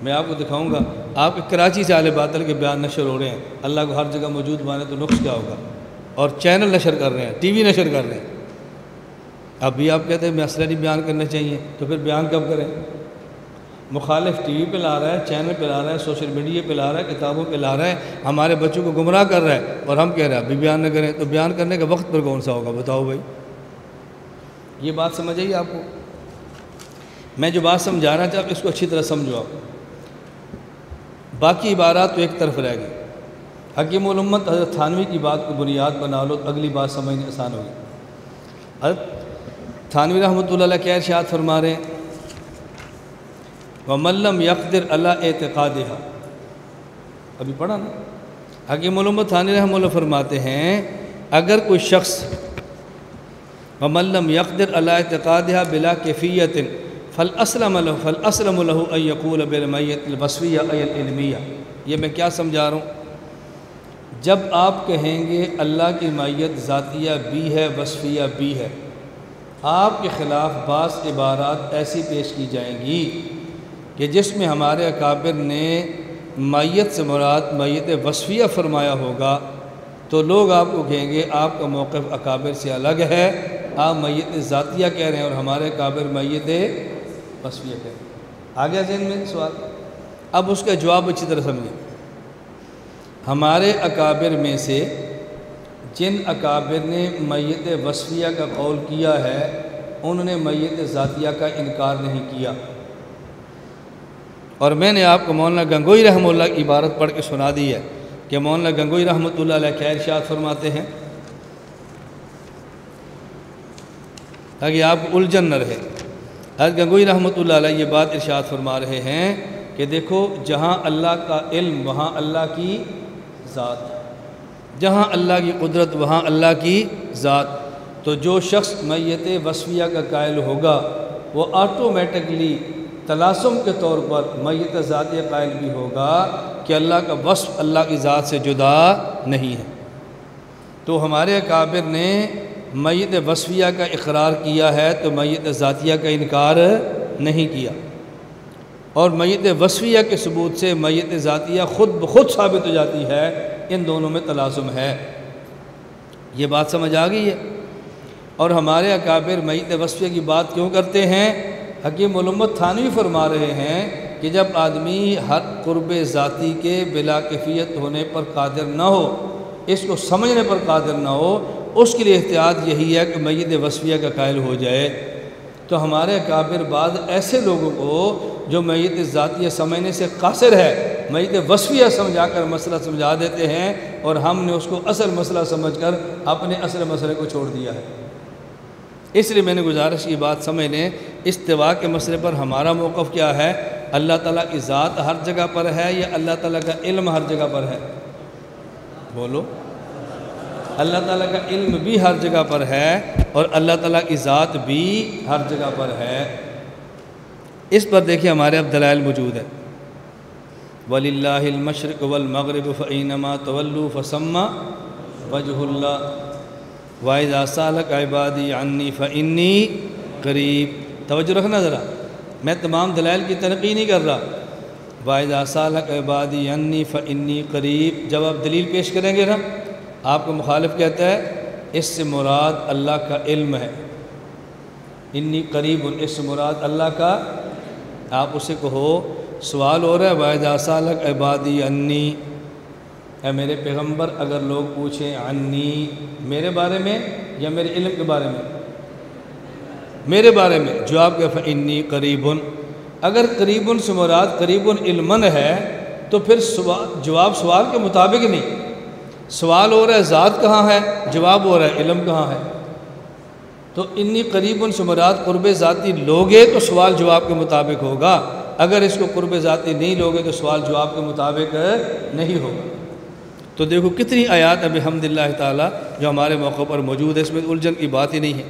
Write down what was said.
میں آپ کو دکھاؤں گا، آپ کے کراچی سے اہل باطل کے بیان نشر ہو رہے ہیں، اللہ کو ہر جگہ موجود مانے تو نقص کیا ہوگا، اور چینل نشر کر رہے ہیں، ٹی وی نشر کر رہے ہیں۔ اب بھی آپ کہتے ہیں مسئلہ نہیں بیان کرنا چاہیے، تو پھر بیان کب کریں؟ مخالف ٹی وی پہ لا رہا ہے، چینل پہ لا رہا ہے، سوشل میڈیا پہ لا رہا ہے، کتابوں پہ لا رہا ہے، ہمارے بچوں کو گمراہ کر رہا ہے، اور ہم کہہ رہے ہیں ابھی بیان نہ کریں، تو بیان کرنے کا وقت پر کون سا ہوگا بتاؤ بھائی؟ یہ بات سمجھ آئی آپ کو؟ میں جو بات سمجھا رہا تھا اس کو اچھی طرح سمجھو آپ، باقی عبارات تو ایک طرف رہ گئی۔ حکیم الامت حضرت تھانوی کی بات کو بنیاد بنا لو تو اگلی بات سمجھنے آسان ہوگی۔ حضرت تھانوی رحمۃ اللہ علیہ کیا ارشاد فرما رہے ہیں؟ وَمَن لَّمْ يَقْدِرْ عَلَىٰ اعْتِقَادِهَا، ابھی پڑھا نا؟ حکیم الامت تھانوی رحمۃ اللہ فرماتے ہیں اگر کوئی شخص وَمَن لَّمْ يَقْدِرْ عَلَىٰ اعْتِقَادِهَا بِلَا كَيْفِيَّةٍ فَالْأَسْلَمُ لَهُ أَن يَقُولَ بِالْمَيِّتِ الْوَصْفِيَّةِ أَيْ الْعِلْمِيَّةِ۔ یہ میں کیا سمجھا رہا ہوں؟ جب آپ کہیں گے اللہ کی مائیت ذاتیہ بھی ہے وصفیہ بھی ہے، آپ کے خلاف بعض عبارات ایسی پیش کی جائیں گی کہ جس میں ہمارے اکابر نے مائیت سے مراد مائیت وصفیہ فرمایا ہوگا، تو لوگ آپ کو کہیں گے آپ کا موقف اکابر سے الگ ہے، آپ میت ذاتیہ کہہ رہے ہیں اور ہمارے اکابر میت وصفیہ کہہ رہے ہیں۔ آگیا ذہن میں سوال؟ اب اس کا جواب اچھی طرح سمجھیں۔ ہمارے اکابر میں سے جن اکابر نے میت وصفیہ کا قول کیا ہے انہوں نے میت ذاتیہ کا انکار نہیں کیا، اور میں نے آپ کو مولانا گنگوئی رحمہ اللہ کی عبارت پڑھ کے سنا دی ہے کہ مولانا گنگوئی رحمۃ اللہ علیہ کیا ارشاد فرماتے ہیں تاکہ آپ کو الجھن نہ رہے۔ حضرت گنگوئی رحمۃ اللہ علیہ یہ بات ارشاد فرما رہے ہیں کہ دیکھو جہاں اللہ کا علم وہاں اللہ کی ذات، جہاں اللہ کی قدرت وہاں اللہ کی ذات، تو جو شخص میت وصفیہ کا قائل ہوگا وہ آٹومیٹکلی تلاسم کے طور پر میت ذاتیہ قائل بھی ہوگا کہ اللہ کا وصف اللہ کی ذات سے جدا نہیں ہے۔ تو ہمارے اکابر نے میت وصفیہ کا اقرار کیا ہے تو میت ذاتیہ کا انکار نہیں کیا، اور میت وصفیہ کے ثبوت سے میت ذاتیہ خود بخود ثابت ہو جاتی ہے، ان دونوں میں تلازم ہے۔ یہ بات سمجھ آ گئی ہے؟ اور ہمارے اکابر میت وصفیہ کی بات کیوں کرتے ہیں؟ حکیم الامت تھانوی فرما رہے ہیں کہ جب آدمی ہر قرب ذاتی کے بلا کیفیت ہونے پر قادر نہ ہو، اس کو سمجھنے پر قادر نہ ہو، اس کے لیے احتیاط یہی ہے کہ میت وصفیہ کا قائل ہو جائے۔ تو ہمارے اکابر بعض ایسے لوگوں کو جو میت ذاتیہ سمجھنے سے قاصر ہے میت وصفیہ سمجھا کر مسئلہ سمجھا دیتے ہیں، اور ہم نے اس کو اصل مسئلہ سمجھ کر اپنے اصل مسئلے کو چھوڑ دیا ہے۔ اس لیے میں نے گزارش کی بات سمجھ لیں، استواء کے مسئلے پر ہمارا موقف کیا ہے؟ اللہ تعالیٰ کی ذات ہر جگہ پر ہے یا اللہ تعالیٰ کا علم ہر جگہ پر ہے؟ بولو۔ اللہ تعالیٰ کا علم بھی ہر جگہ پر ہے اور اللہ تعالیٰ کی ذات بھی ہر جگہ پر ہے۔ اس پر دیکھیں ہمارے اب دلائل موجود ہے۔ وَلِلَّهِ الْمَشْرِقُ وَالْمَغْرِبُ فَأَيْنَمَا تَوَلُّوا فَثَمَّ وَجْهُ اللَّهِ وَإِذَا سَأَلَكَ عِبَادِي عَنِّي فَإِنِّي قَرِيبٌ۔ توجہ رکھنا ذرا، میں تمام دلائل کی تنقید نہیں کر رہا۔ وَإِذَا سَأَلَكَ عِبَادِي عَنِّي فَإِنِّي قَرِيبٌ، جب آپ دلیل پیش کریں گے نا، آپ کا مخالف کہتا ہے اس سے مراد اللہ کا علم ہے، انی قریب، اس سے مراد اللہ کا، آپ اسے کہو سوال ہو رہا ہے وَإِذَا سَأَلَكَ عِبَادِي عَنِّي، اے میرے پیغمبر اگر لوگ پوچھیں عنی، میرے بارے میں یا میرے علم کے بارے میں؟ میرے بارے میں، جواب کہ فَإِنِّي قَرِيبٌ، اگر قریبٌ سے مراد قریبٌ علمًا ہے تو پھر جواب سوال کے مطابق نہیں۔ سوال ہو رہا ہے ذات کہاں ہے، جواب ہو رہا ہے علم کہاں ہے۔ تو انی قریبٌ سے مراد قرب ذاتی لوگے تو سوال جواب کے مطابق ہوگا، اگر اس کو قرب ذاتی نہیں لوگے تو سوال جواب کے مطابق نہیں ہوگا۔ تو دیکھو کتنی آیات بحمد اللہ تعالیٰ جو ہمارے موقع پر موجود ہے، اس میں الجھن کی بات ہی نہیں ہے۔